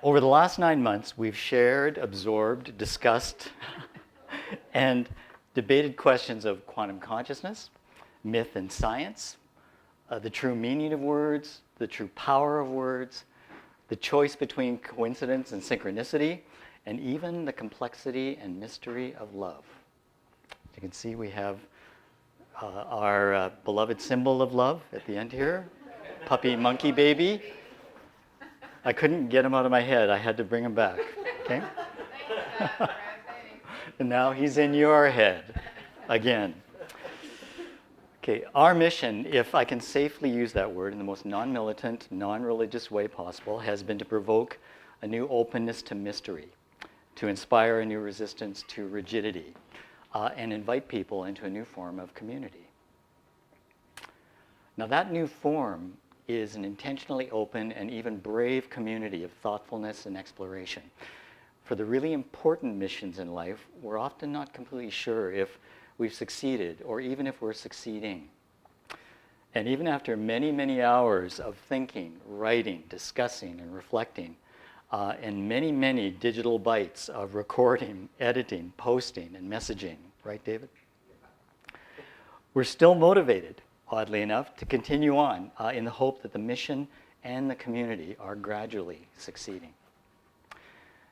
Over the last 9 months, we've shared, absorbed, discussed, and debated questions of quantum consciousness, myth and science, the true meaning of words, the true power of words, the choice between coincidence and synchronicity, and even the complexity and mystery of love. As you can see, we have our beloved symbol of love at the end here, puppy monkey baby. I couldn't get him out of my head. I had to bring him back. Okay? And now he's in your head again. Okay, our mission, if I can safely use that word in the most non-militant, non-religious way possible, has been to provoke a new openness to mystery, to inspire a new resistance to rigidity, and invite people into a new form of community. Now, that new form is an intentionally open and even brave community of thoughtfulness and exploration. For the really important missions in life, we're often not completely sure if we've succeeded or even if we're succeeding. And even after many, many hours of thinking, writing, discussing, and reflecting, and many, many digital bites of recording, editing, posting, and messaging, right, David? We're still motivated, oddly enough, to continue on in the hope that the mission and the community are gradually succeeding.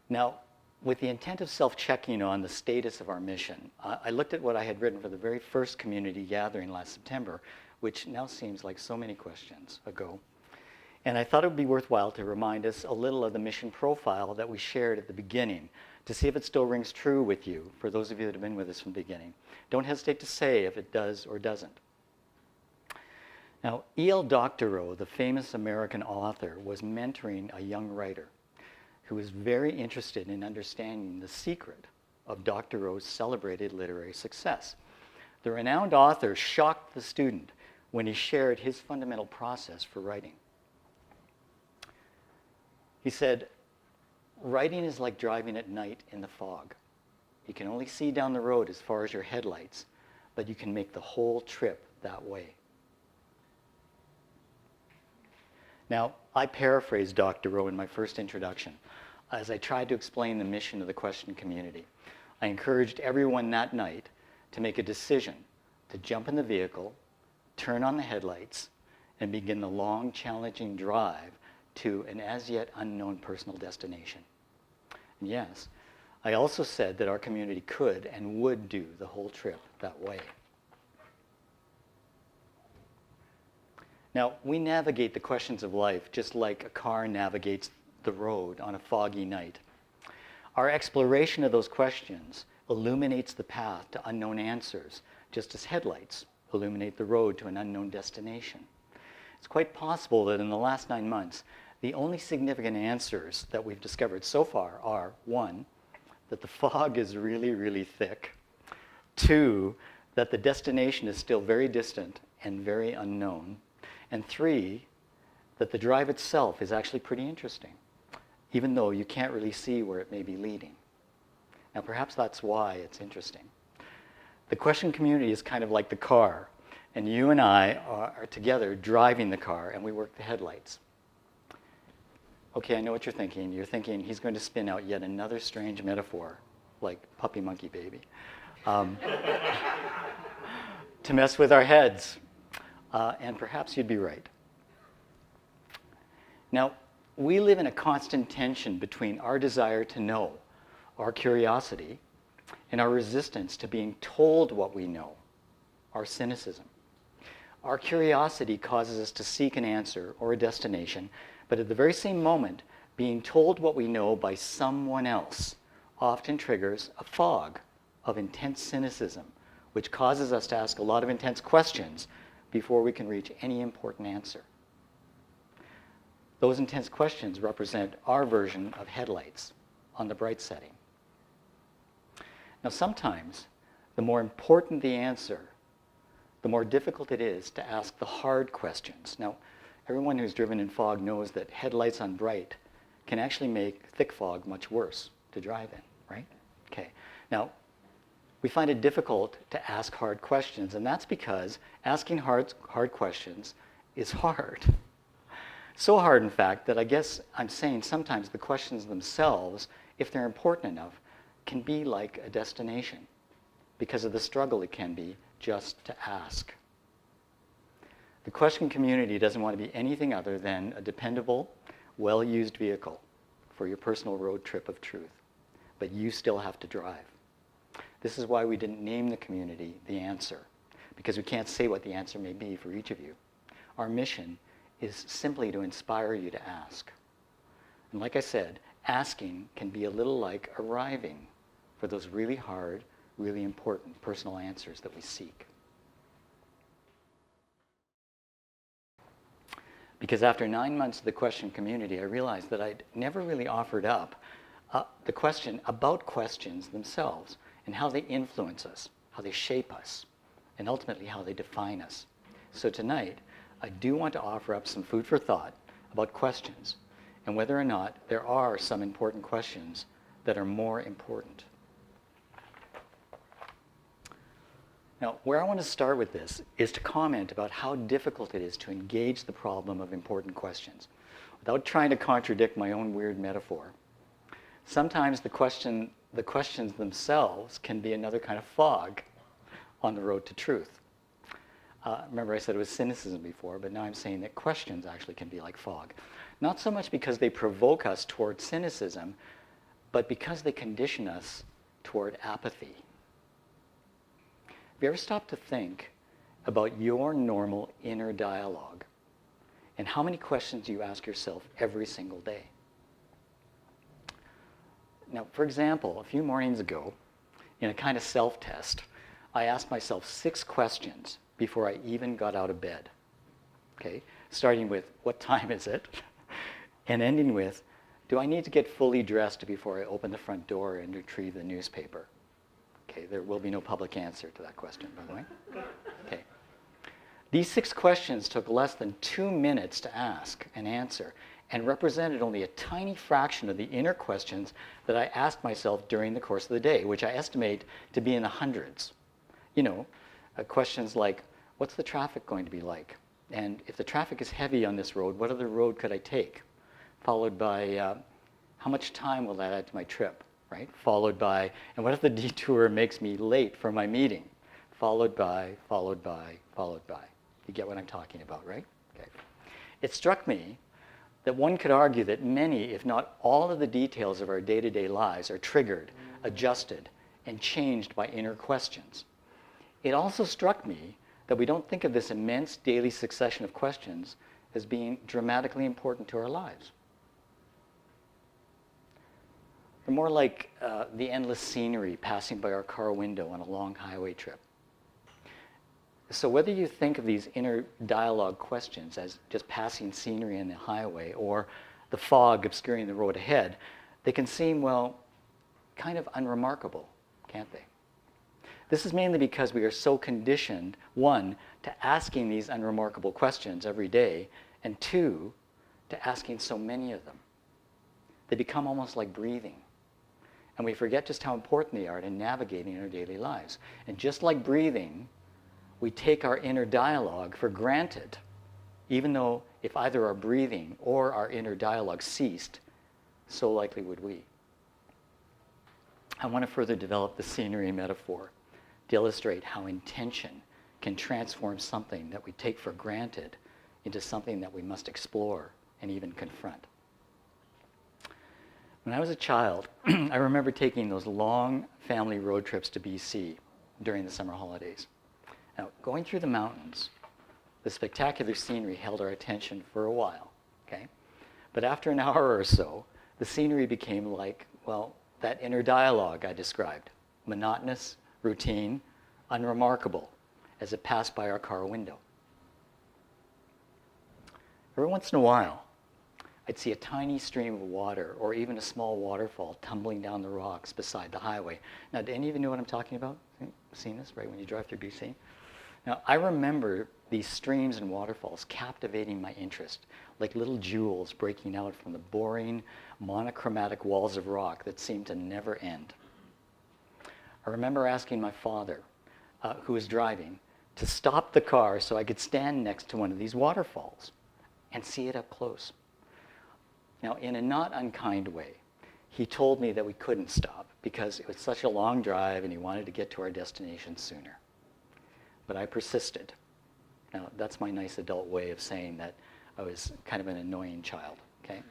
Now, with the intent of self-checking on the status of our mission, I looked at what I had written for the very first community gathering last September, which now seems like so many questions ago. And I thought it would be worthwhile to remind us a little of the mission profile that we shared at the beginning to see if it still rings true with you, for those of you that have been with us from the beginning. Don't hesitate to say if it does or doesn't. Now, Doctorow, the famous American author, was mentoring a young writer who was very interested in understanding the secret of Doctorow's celebrated literary success. The renowned author shocked the student when he shared his fundamental process for writing. He said, "Writing is like driving at night in the fog. You can only see down the road as far as your headlights, but you can make the whole trip that way." Now, I paraphrased Doctorow in my first introduction as I tried to explain the mission of the Quetsion community. I encouraged everyone that night to make a decision to jump in the vehicle, turn on the headlights, and begin the long, challenging drive to an as yet unknown personal destination. And yes, I also said that our community could and would do the whole trip that way. Now, we navigate the questions of life just like a car navigates the road on a foggy night. Our exploration of those questions illuminates the path to unknown answers, just as headlights illuminate the road to an unknown destination. It's quite possible that in the last 9 months, the only significant answers that we've discovered so far are, 1, that the fog is really, really thick. 2, that the destination is still very distant and very unknown. And 3, that the drive itself is actually pretty interesting, even though you can't really see where it may be leading. Now, perhaps that's why it's interesting. The Quetsion community is kind of like the car, and you and I are together driving the car, and we work the headlights. Okay, I know what you're thinking. You're thinking he's going to spin out yet another strange metaphor, like puppy monkey baby, to mess with our heads. And perhaps you'd be right. Now, we live in a constant tension between our desire to know, our curiosity, and our resistance to being told what we know, our cynicism. Our curiosity causes us to seek an answer or a destination, but at the very same moment, being told what we know by someone else often triggers a fog of intense cynicism, which causes us to ask a lot of intense questions before we can reach any important answer. Those intense questions represent our version of headlights on the bright setting. Now, sometimes, the more important the answer, the more difficult it is to ask the hard questions. Now, everyone who's driven in fog knows that headlights on bright can actually make thick fog much worse to drive in, right? Okay. Now, we find it difficult to ask hard questions, and that's because asking hard questions is hard. So hard, in fact, that I guess I'm saying sometimes the questions themselves, if they're important enough, can be like a destination because of the struggle it can be just to ask. The question community doesn't want to be anything other than a dependable, well-used vehicle for your personal road trip of truth. But you still have to drive. This is why we didn't name the community The Answer, because we can't say what the answer may be for each of you. Our mission is simply to inspire you to ask. And like I said, asking can be a little like arriving for those really hard, really important personal answers that we seek. Because after 9 months of the question community, I realized that I'd never really offered up the question about questions themselves and how they influence us, how they shape us, and ultimately how they define us. So tonight, I do want to offer up some food for thought about questions and whether or not there are some important questions that are more important. Now, where I want to start with this is to comment about how difficult it is to engage the problem of important questions without trying to contradict my own weird metaphor. Sometimes the questions themselves can be another kind of fog on the road to truth. Remember I said it was cynicism before, but now I'm saying that questions actually can be like fog. Not so much because they provoke us toward cynicism, but because they condition us toward apathy. Have you ever stopped to think about your normal inner dialogue and how many questions you ask yourself every single day? Now, for example, a few mornings ago, in a kind of self-test, I asked myself 6 questions before I even got out of bed. Okay? Starting with, what time is it? And ending with, do I need to get fully dressed before I open the front door and retrieve the newspaper? Okay, there will be no public answer to that question, by the way. Okay. These 6 questions took less than 2 minutes to ask and answer and represented only a tiny fraction of the inner questions that I asked myself during the course of the day, which I estimate to be in the hundreds. You know, questions like, what's the traffic going to be like? And if the traffic is heavy on this road, what other road could I take? Followed by, how much time will that add to my trip? Right? Followed by, and what if the detour makes me late for my meeting? Followed by, followed by, followed by. You get what I'm talking about, right? Okay. It struck me that one could argue that many, if not all of the details of our day-to-day lives are triggered, adjusted, and changed by inner questions. It also struck me that we don't think of this immense daily succession of questions as being dramatically important to our lives. They're more like the endless scenery passing by our car window on a long highway trip. So whether you think of these inner dialogue questions as just passing scenery on the highway or the fog obscuring the road ahead, they can seem, well, kind of unremarkable, can't they? This is mainly because we are so conditioned, 1, to asking these unremarkable questions every day, and 2, to asking so many of them. They become almost like breathing. And we forget just how important they are to navigating our daily lives. And just like breathing, we take our inner dialogue for granted, even though if either our breathing or our inner dialogue ceased, so likely would we. I want to further develop the scenery metaphor to illustrate how intention can transform something that we take for granted into something that we must explore and even confront. When I was a child, I remember taking those long family road trips to BC during the summer holidays. Now, going through the mountains, the spectacular scenery held our attention for a while, okay? But after an hour or so, the scenery became like, well, that inner dialogue I described, monotonous, routine, unremarkable, as it passed by our car window. Every once in a while, I'd see a tiny stream of water or even a small waterfall tumbling down the rocks beside the highway. Now, do any of you know what I'm talking about? Seen this, right, when you drive through BC? Now, I remember these streams and waterfalls captivating my interest, like little jewels breaking out from the boring, monochromatic walls of rock that seemed to never end. I remember asking my father, who was driving, to stop the car so I could stand next to one of these waterfalls. and see it up close. Now, in a not unkind way, he told me that we couldn't stop because it was such a long drive and he wanted to get to our destination sooner. But I persisted. Now, that's my nice adult way of saying that I was kind of an annoying child, okay?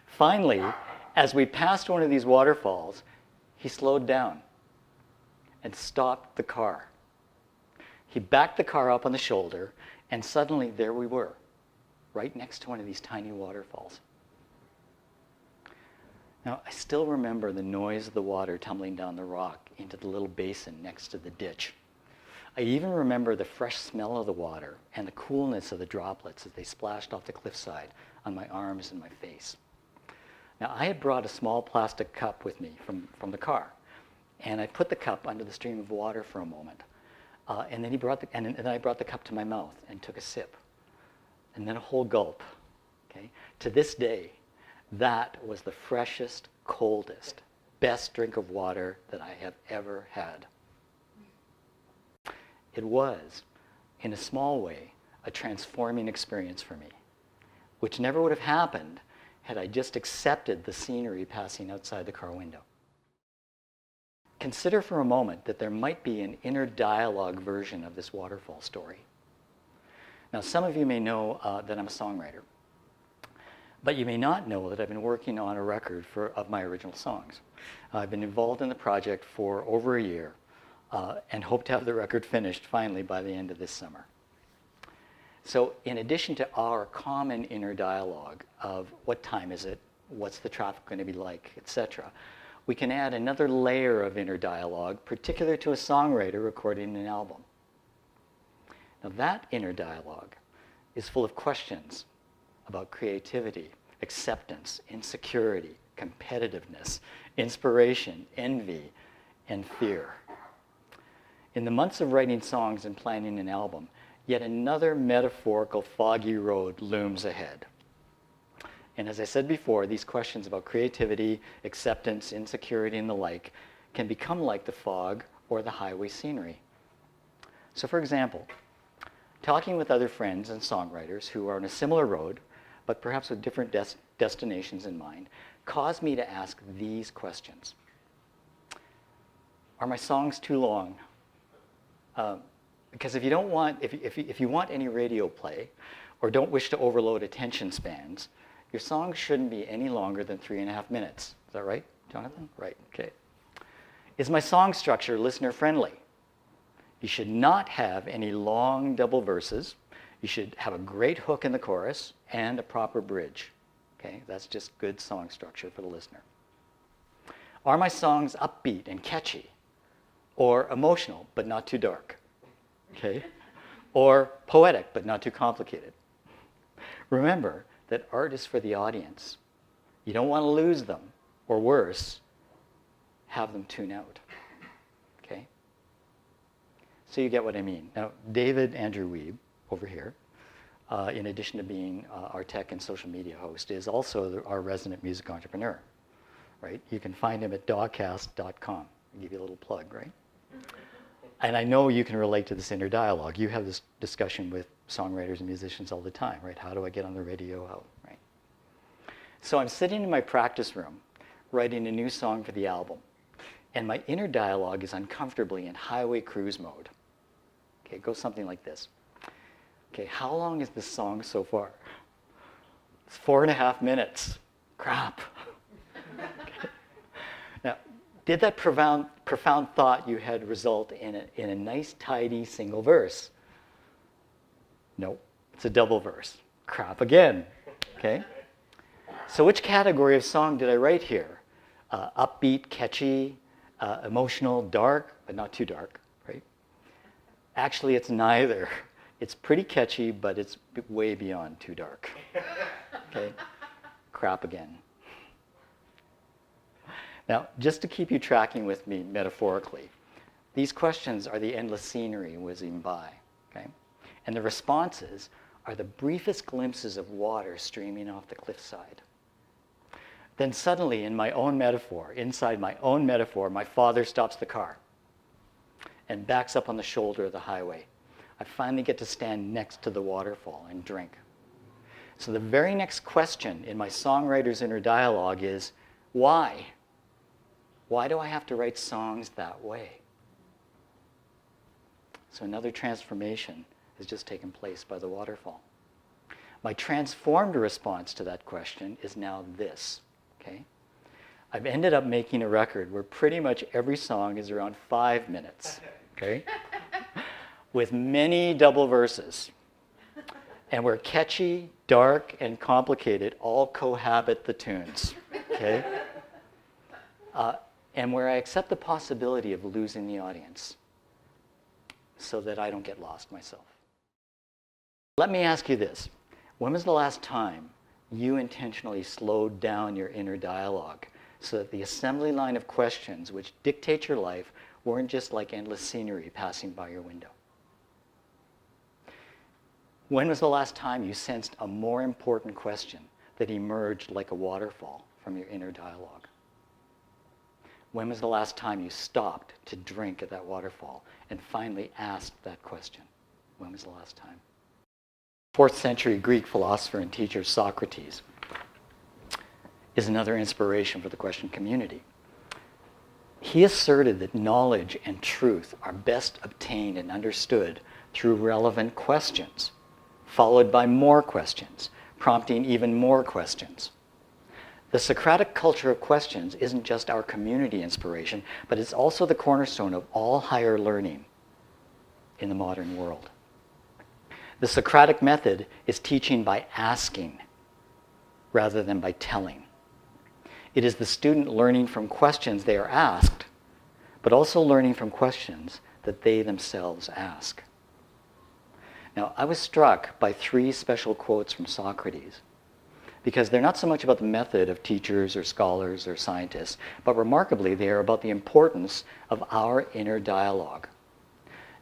Finally, as we passed one of these waterfalls, he slowed down and stopped the car. He backed the car up on the shoulder, and suddenly there we were, right next to one of these tiny waterfalls. Now, I still remember the noise of the water tumbling down the rock into the little basin next to the ditch. I even remember the fresh smell of the water and the coolness of the droplets as they splashed off the cliffside on my arms and my face. Now, I had brought a small plastic cup with me from the car, and I put the cup under the stream of water for a moment. And then I brought the cup to my mouth and took a sip, and then a whole gulp. Okay? To this day, that was the freshest, coldest, best drink of water that I have ever had. It was, in a small way, a transforming experience for me, which never would have happened had I just accepted the scenery passing outside the car window. Consider for a moment that there might be an inner dialogue version of this waterfall story. Now, some of you may know that I'm a songwriter, but you may not know that I've been working on a record of my original songs. I've been involved in the project for over a year and hope to have the record finished finally by the end of this summer. So in addition to our common inner dialogue of what time is it, what's the traffic going to be like, etc., we can add another layer of inner dialogue, particular to a songwriter recording an album. Now that inner dialogue is full of questions about creativity, acceptance, insecurity, competitiveness, inspiration, envy, and fear. In the months of writing songs and planning an album, yet another metaphorical foggy road looms ahead. And as I said before, these questions about creativity, acceptance, insecurity, and the like can become like the fog or the highway scenery. So for example, talking with other friends and songwriters who are on a similar road, but perhaps with different destinations in mind, caused me to ask these questions. Are my songs too long? Because if you don't want, if you want any radio play or don't wish to overload attention spans, your song shouldn't be any longer than 3.5 minutes. Is that right, Jonathan? Right, okay. Is my song structure listener friendly? You should not have any long double verses. You should have a great hook in the chorus and a proper bridge. Okay, that's just good song structure for the listener. Are my songs upbeat and catchy? Or emotional, but not too dark? Okay? Or poetic, but not too complicated? Remember that art is for the audience. You don't want to lose them, or worse, have them tune out. Okay? So you get what I mean. Now, David Andrew Weeb, over here, in addition to being our tech and social media host, is also our resident music entrepreneur, right? You can find him at dawcast.com. I'll give you a little plug, right? And I know you can relate to this inner dialogue. You have this discussion with songwriters and musicians all the time, right? How do I get on the radio out, right? So I'm sitting in my practice room writing a new song for the album, and my inner dialogue is uncomfortably in highway cruise mode. Okay, it goes something like this. Okay, how long is this song so far? It's 4.5 minutes. Crap. Okay. Now, did that profound thought you had result in a nice, tidy single verse? No, it's a double verse. Crap again. Okay? So which category of song did I write here? Upbeat, catchy, emotional, dark, but not too dark, right? Actually, it's neither. It's pretty catchy, but it's way beyond too dark. Okay? Crap again. Now, just to keep you tracking with me metaphorically, these questions are the endless scenery whizzing by, okay? And the responses are the briefest glimpses of water streaming off the cliffside. Then suddenly, in my own metaphor, inside my own metaphor, my father stops the car and backs up on the shoulder of the highway. I finally get to stand next to the waterfall and drink. So the very next question in my songwriter's inner dialogue is, why? Why do I have to write songs that way? So another transformation has just taken place by the waterfall. My transformed response to that question is now this, okay? I've ended up making a record where pretty much every song is around 5 minutes, okay? With many double verses. And where catchy, dark, and complicated all cohabit the tunes, okay? And where I accept the possibility of losing the audience so that I don't get lost myself. Let me ask you this. When was the last time you intentionally slowed down your inner dialogue so that the assembly line of questions which dictate your life weren't just like endless scenery passing by your window? When was the last time you sensed a more important question that emerged like a waterfall from your inner dialogue? When was the last time you stopped to drink at that waterfall and finally asked that question? When was the last time? 4th century Greek philosopher and teacher Socrates is another inspiration for the question community. He asserted that knowledge and truth are best obtained and understood through relevant questions, followed by more questions, prompting even more questions. The Socratic culture of questions isn't just our community inspiration, but it's also the cornerstone of all higher learning in the modern world. The Socratic method is teaching by asking rather than by telling. It is the student learning from questions they are asked, but also learning from questions that they themselves ask. Now, I was struck by 3 special quotes from Socrates because they're not so much about the method of teachers or scholars or scientists, but remarkably, they are about the importance of our inner dialogue.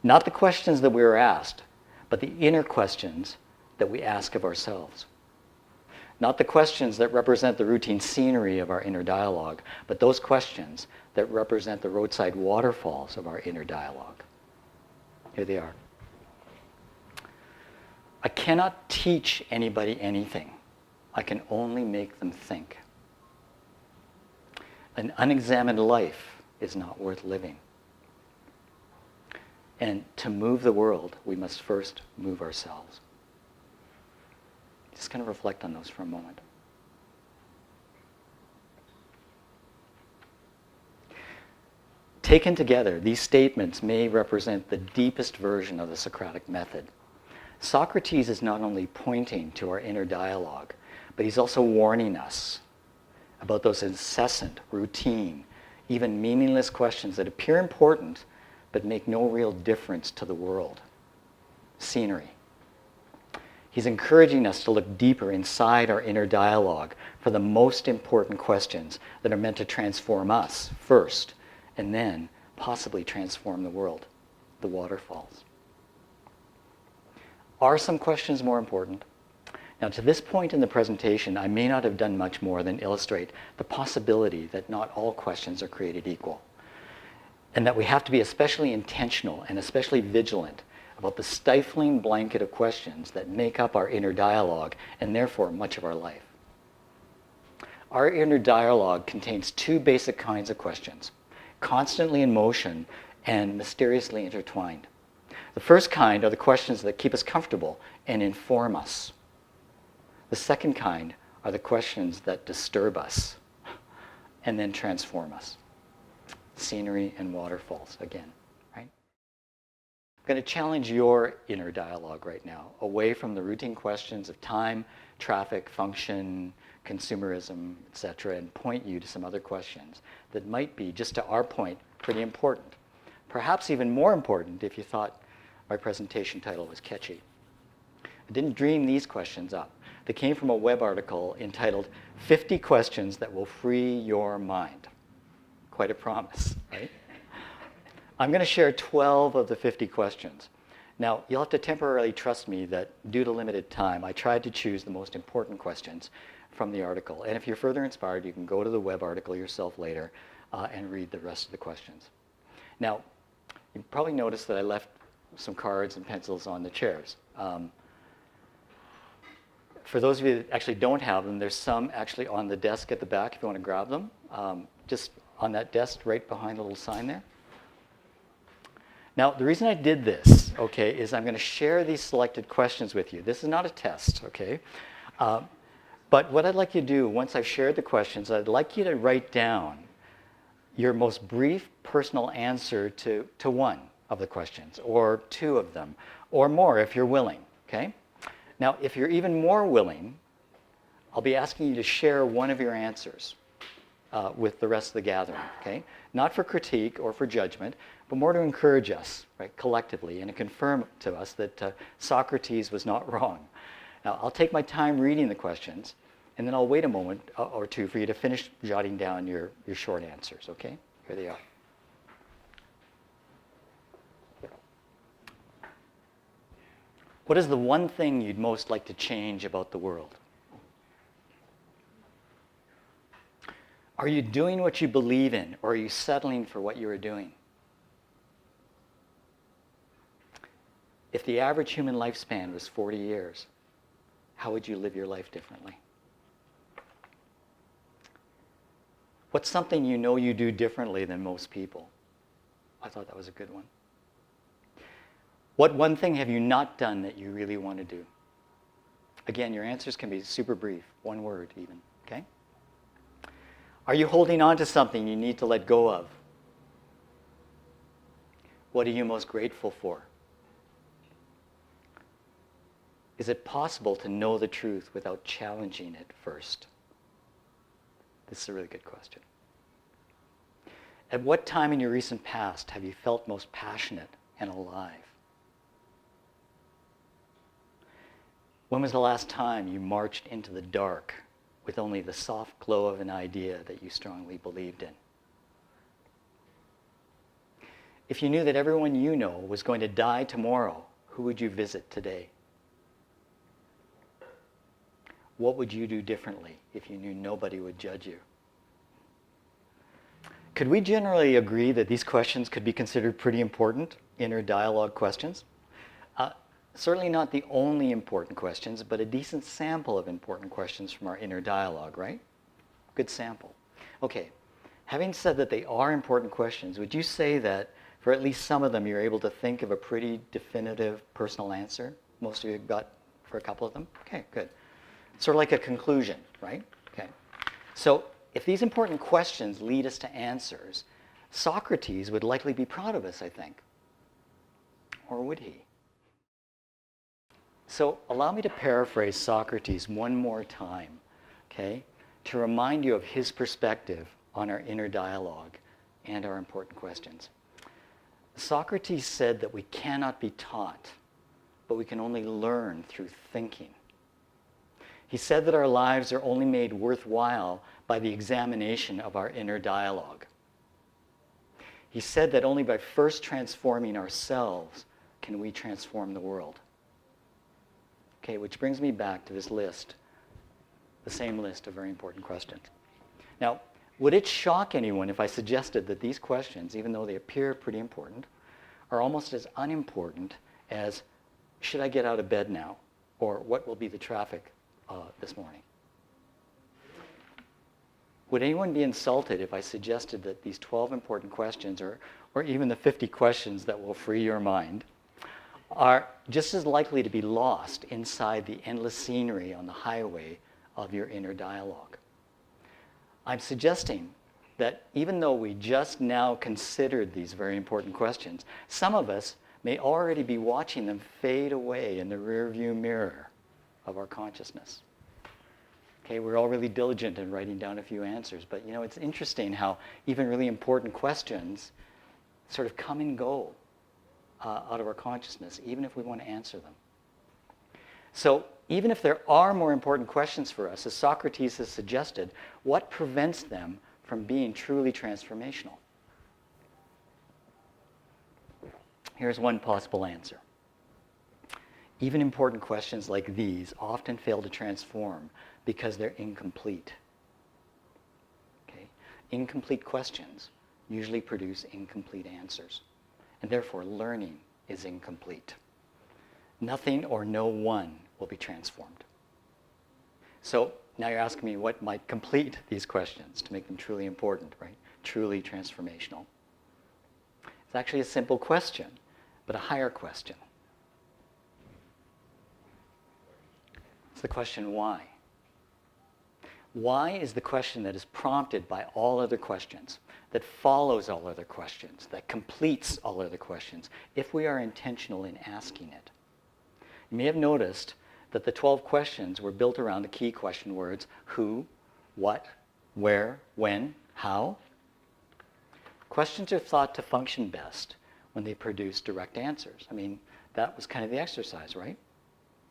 Not the questions that we are asked, but the inner questions that we ask of ourselves. Not the questions that represent the routine scenery of our inner dialogue, but those questions that represent the roadside waterfalls of our inner dialogue. Here they are. I cannot teach anybody anything. I can only make them think. An unexamined life is not worth living. And to move the world, we must first move ourselves. Just kind of reflect on those for a moment. Taken together, these statements may represent the deepest version of the Socratic method. Socrates is not only pointing to our inner dialogue, but he's also warning us about those incessant, routine, even meaningless questions that appear important but make no real difference to the world. Scenery. He's encouraging us to look deeper inside our inner dialogue for the most important questions that are meant to transform us first, and then possibly transform the world, the waterfalls. Are some questions more important? Now, to this point in the presentation, I may not have done much more than illustrate the possibility that not all questions are created equal, and that we have to be especially intentional and especially vigilant about the stifling blanket of questions that make up our inner dialogue and therefore much of our life. Our inner dialogue contains 2 basic kinds of questions, constantly in motion and mysteriously intertwined. The first kind are the questions that keep us comfortable and inform us. The second kind are the questions that disturb us and then transform us. Scenery and waterfalls again, right? I'm going to challenge your inner dialogue right now, away from the routine questions of time, traffic, function, consumerism, etc., and point you to some other questions that might be, just to our point, pretty important. Perhaps even more important if you thought my presentation title was catchy. I didn't dream these questions up. They came from a web article entitled 50 Questions That Will Free Your Mind. Quite a promise, right? I'm going to share 12 of the 50 questions. Now, you'll have to temporarily trust me that due to limited time, I tried to choose the most important questions from the article. And if you're further inspired, you can go to the web article yourself later and read the rest of the questions. Now, you probably noticed that I left some cards and pencils on the chairs. For those of you that actually don't have them, there's some actually on the desk at the back if you want to grab them. Just on that desk right behind the little sign there. Now, the reason I did this, okay, is I'm going to share these selected questions with you. This is not a test, okay? But what I'd like you to do, once I've shared the questions, I'd like you to write down your most brief personal answer to one of the questions, or two of them, or more if you're willing, okay? Now, if you're even more willing, I'll be asking you to share one of your answers with the rest of the gathering, okay? Not for critique or for judgment, but more to encourage us, right, collectively, and to confirm to us that Socrates was not wrong. Now, I'll take my time reading the questions, and then I'll wait a moment or two for you to finish jotting down your short answers, okay? Here they are. What is the one thing you'd most like to change about the world? Are you doing what you believe in, or are you settling for what you are doing? If the average human lifespan was 40 years, how would you live your life differently? What's something you know you do differently than most people? I thought that was a good one. What one thing have you not done that you really want to do? Again, your answers can be super brief, one word even, okay? Are you holding on to something you need to let go of? What are you most grateful for? Is it possible to know the truth without challenging it first? This is a really good question. At what time in your recent past have you felt most passionate and alive? When was the last time you marched into the dark with only the soft glow of an idea that you strongly believed in? If you knew that everyone you know was going to die tomorrow, who would you visit today? What would you do differently if you knew nobody would judge you? Could we generally agree that these questions could be considered pretty important inner dialogue questions? Certainly not the only important questions, but a decent sample of important questions from our inner dialogue, right? Good sample. Okay, having said that they are important questions, would you say that for at least some of them you're able to think of a pretty definitive personal answer? Most of you got for a couple of them? Okay, good. Sort of like a conclusion, right? Okay. So if these important questions lead us to answers, Socrates would likely be proud of us, I think. Or would he? So allow me to paraphrase Socrates one more time, okay, to remind you of his perspective on our inner dialogue and our important questions. Socrates said that we cannot be taught, but we can only learn through thinking. He said that our lives are only made worthwhile by the examination of our inner dialogue. He said that only by first transforming ourselves can we transform the world. Okay, which brings me back to this list, the same list of very important questions. Now, would it shock anyone if I suggested that these questions, even though they appear pretty important, are almost as unimportant as, should I get out of bed now? Or what will be the traffic this morning? Would anyone be insulted if I suggested that these 12 important questions, or even the 50 questions that will free your mind, are just as likely to be lost inside the endless scenery on the highway of your inner dialogue? I'm suggesting that even though we just now considered these very important questions, some of us may already be watching them fade away in the rearview mirror of our consciousness. Okay, we're all really diligent in writing down a few answers, but you know, it's interesting how even really important questions sort of come and go out of our consciousness, even if we want to answer them. So even if there are more important questions for us, as Socrates has suggested, what prevents them from being truly transformational? Here's one possible answer. Even important questions like these often fail to transform because they're incomplete. Okay? Incomplete questions usually produce incomplete answers. And therefore, learning is incomplete. Nothing or no one will be transformed. So now you're asking me what might complete these questions to make them truly important, right? Truly transformational. It's actually a simple question, but a higher question. It's the question why. Why is the question that is prompted by all other questions, that follows all other questions, that completes all other questions, if we are intentional in asking it. You may have noticed that the 12 questions were built around the key question words who, what, where, when, how. Questions are thought to function best when they produce direct answers. I mean, that was kind of the exercise, right?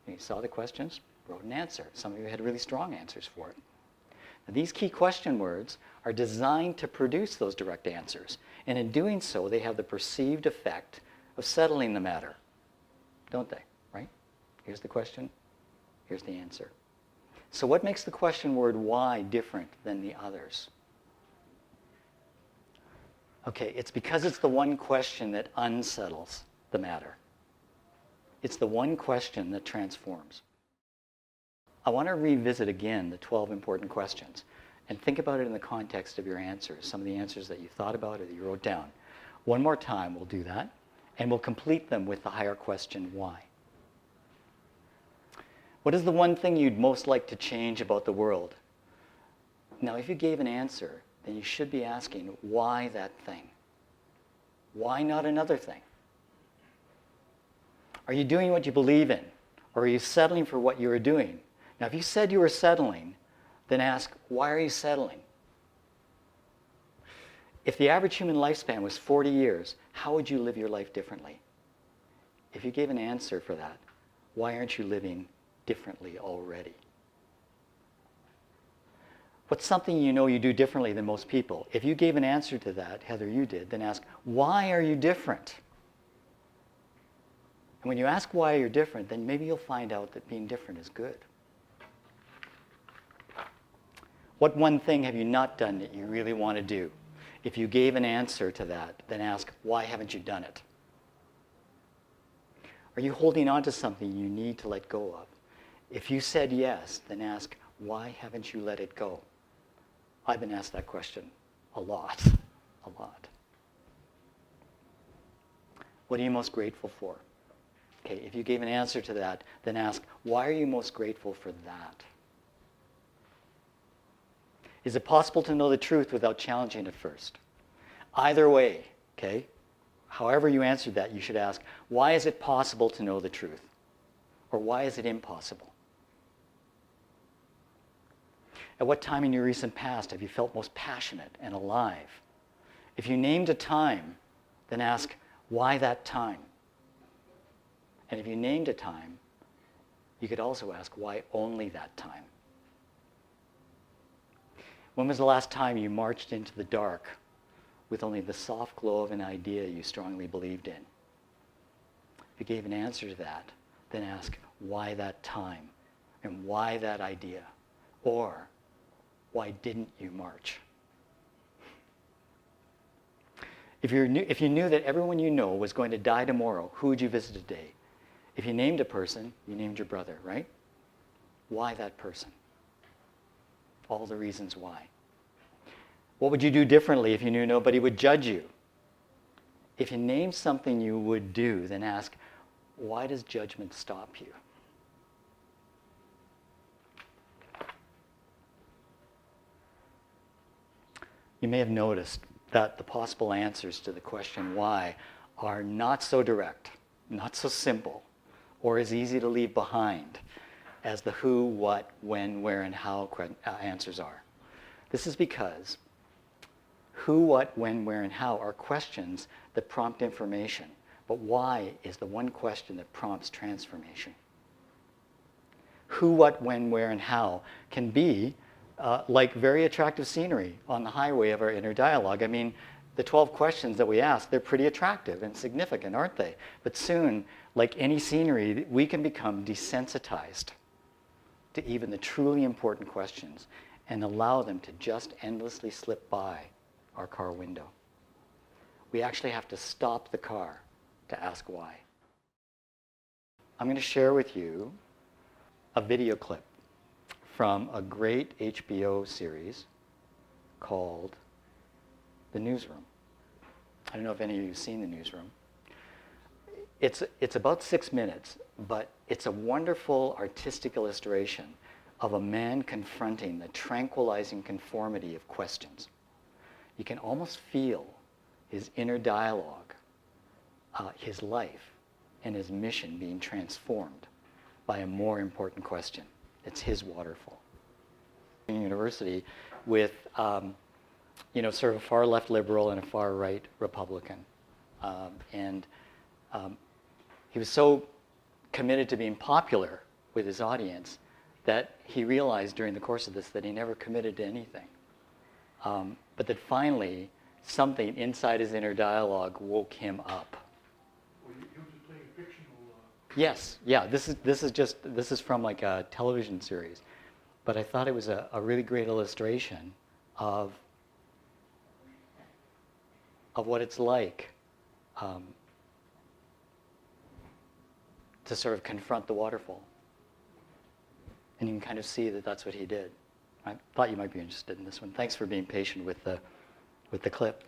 You saw the questions, wrote an answer. Some of you had really strong answers for it. Now, these key question words are designed to produce those direct answers. And in doing so, they have the perceived effect of settling the matter, don't they, right? Here's the question, here's the answer. So what makes the question word why different than the others? Okay, it's because it's the one question that unsettles the matter. It's the one question that transforms. I want to revisit again the 12 important questions and think about it in the context of your answers, some of the answers that you thought about or that you wrote down. One more time we'll do that, and we'll complete them with the higher question, why? What is the one thing you'd most like to change about the world? Now, if you gave an answer, then you should be asking, why that thing? Why not another thing? Are you doing what you believe in? Or are you settling for what you are doing? Now, if you said you were settling, then ask, why are you settling? If the average human lifespan was 40 years, how would you live your life differently? If you gave an answer for that, why aren't you living differently already? What's something you know you do differently than most people? If you gave an answer to that, Heather, you did, then ask, why are you different? And when you ask why you're different, then maybe you'll find out that being different is good. What one thing have you not done that you really want to do? If you gave an answer to that, then ask, why haven't you done it? Are you holding on to something you need to let go of? If you said yes, then ask, why haven't you let it go? I've been asked that question a lot, a lot. What are you most grateful for? Okay, if you gave an answer to that, then ask, why are you most grateful for that? Is it possible to know the truth without challenging it first? Either way, okay, however you answered that, you should ask, why is it possible to know the truth? Or why is it impossible? At what time in your recent past have you felt most passionate and alive? If you named a time, then ask, why that time? And if you named a time, you could also ask, why only that time? When was the last time you marched into the dark with only the soft glow of an idea you strongly believed in? If you gave an answer to that, then ask, why that time? And why that idea? Or, why didn't you march? If you knew that everyone you know was going to die tomorrow, who would you visit today? If you named a person, you named your brother, right? Why that person? All the reasons why. What would you do differently if you knew nobody would judge you? If you named something you would do, then ask, why does judgment stop you? You may have noticed that the possible answers to the question why are not so direct, not so simple, or as easy to leave behind as the who, what, when, where, and how answers are. This is because who, what, when, where, and how are questions that prompt information, but why is the one question that prompts transformation. Who, what, when, where, and how can be like very attractive scenery on the highway of our inner dialogue. I mean, the 12 questions that we ask, they're pretty attractive and significant, aren't they? But soon, like any scenery, we can become desensitized to even the truly important questions and allow them to just endlessly slip by our car window. We actually have to stop the car to ask why. I'm going to share with you a video clip from a great HBO series called The Newsroom. I don't know if any of you have seen The Newsroom. It's about 6 minutes, but it's a wonderful artistic illustration of a man confronting the tranquilizing conformity of questions. You can almost feel his inner dialogue, his life, and his mission being transformed by a more important question. It's his waterfall. University with sort of a far left liberal and a far right Republican. He was so committed to being popular with his audience that he realized during the course of this that he never committed to anything. But that finally, something inside his inner dialogue woke him up. Well, he was just playing fictional... Yes, yeah, this is from like a television series. But I thought it was a really great illustration of what it's like to sort of confront the waterfall. And you can kind of see that that's what he did. I thought you might be interested in this one. Thanks for being patient with the clip.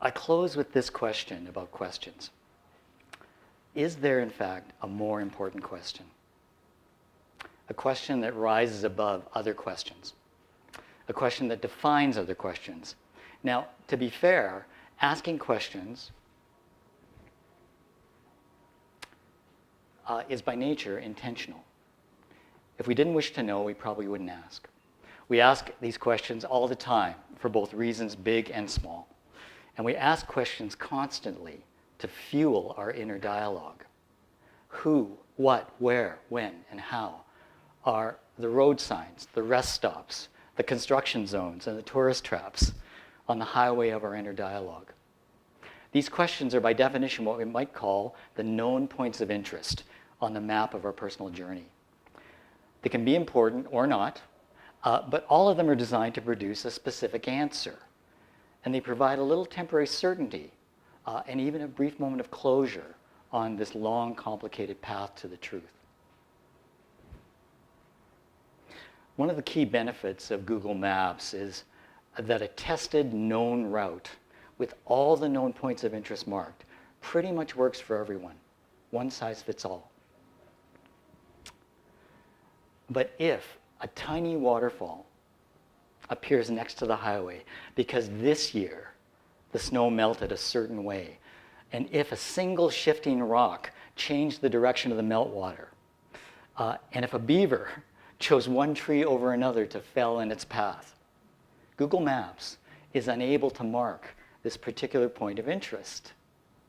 I close with this question about questions. Is there, in fact, a more important question? A question that rises above other questions. A question that defines other questions. Now, to be fair, asking questions is by nature intentional. If we didn't wish to know, we probably wouldn't ask. We ask these questions all the time for both reasons big and small. And we ask questions constantly to fuel our inner dialogue. Who, what, where, when, and how are the road signs, the rest stops, the construction zones, and the tourist traps on the highway of our inner dialogue. These questions are by definition what we might call the known points of interest on the map of our personal journey. They can be important or not, but all of them are designed to produce a specific answer. And they provide a little temporary certainty and even a brief moment of closure on this long, complicated path to the truth. One of the key benefits of Google Maps is that a tested, known route with all the known points of interest marked pretty much works for everyone. One size fits all. But if a tiny waterfall appears next to the highway because this year the snow melted a certain way, and if a single shifting rock changed the direction of the meltwater, and if a beaver chose one tree over another to fell in its path, Google Maps is unable to mark this particular point of interest,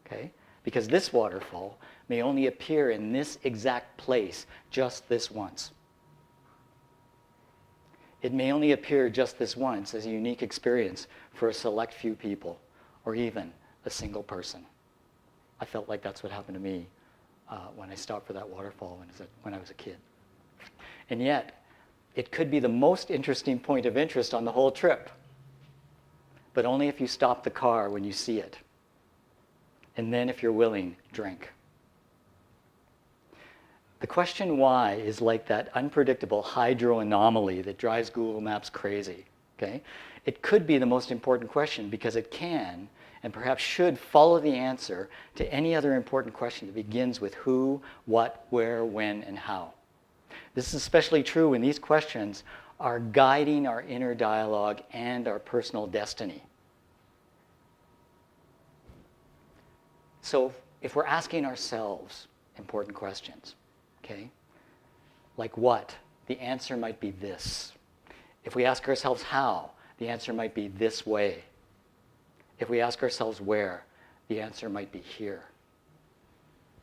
okay? Because this waterfall may only appear in this exact place just this once. It may only appear just this once as a unique experience for a select few people, or even a single person. I felt like that's what happened to me when I stopped for that waterfall when I was a kid. And yet, it could be the most interesting point of interest on the whole trip, but only if you stop the car when you see it. And then, if you're willing, drink. The question why is like that unpredictable hydro anomaly that drives Google Maps crazy, okay? It could be the most important question because it can and perhaps should follow the answer to any other important question that begins with who, what, where, when, and how. This is especially true when these questions are guiding our inner dialogue and our personal destiny. So if we're asking ourselves important questions, okay, like what, the answer might be this. If we ask ourselves how, the answer might be this way. If we ask ourselves where, the answer might be here.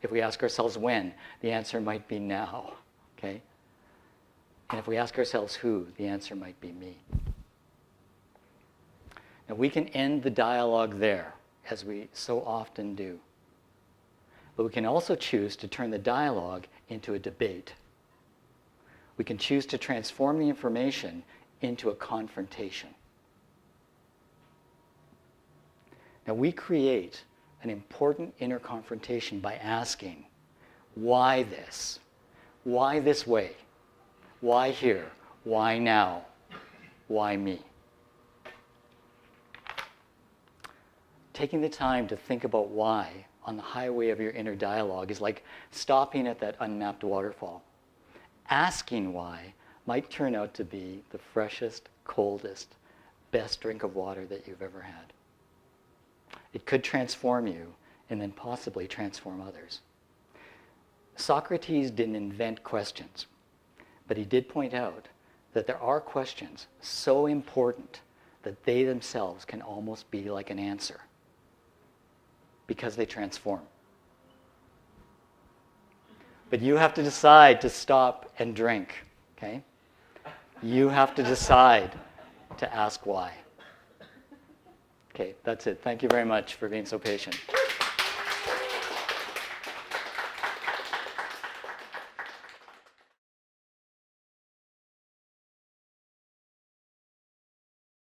If we ask ourselves when, the answer might be now, okay? And if we ask ourselves who, the answer might be me. Now we can end the dialogue there, as we so often do. But we can also choose to turn the dialogue into a debate. We can choose to transform the information into a confrontation. Now we create an important inner confrontation by asking, Why this? Why this way? Why here? Why now? Why me? Taking the time to think about why on the highway of your inner dialogue is like stopping at that unmapped waterfall. Asking why might turn out to be the freshest, coldest, best drink of water that you've ever had. It could transform you and then possibly transform others. Socrates didn't invent questions, but he did point out that there are questions so important that they themselves can almost be like an answer because they transform. But you have to decide to stop and drink, okay? You have to decide to ask why. Okay, that's it. Thank you very much for being so patient.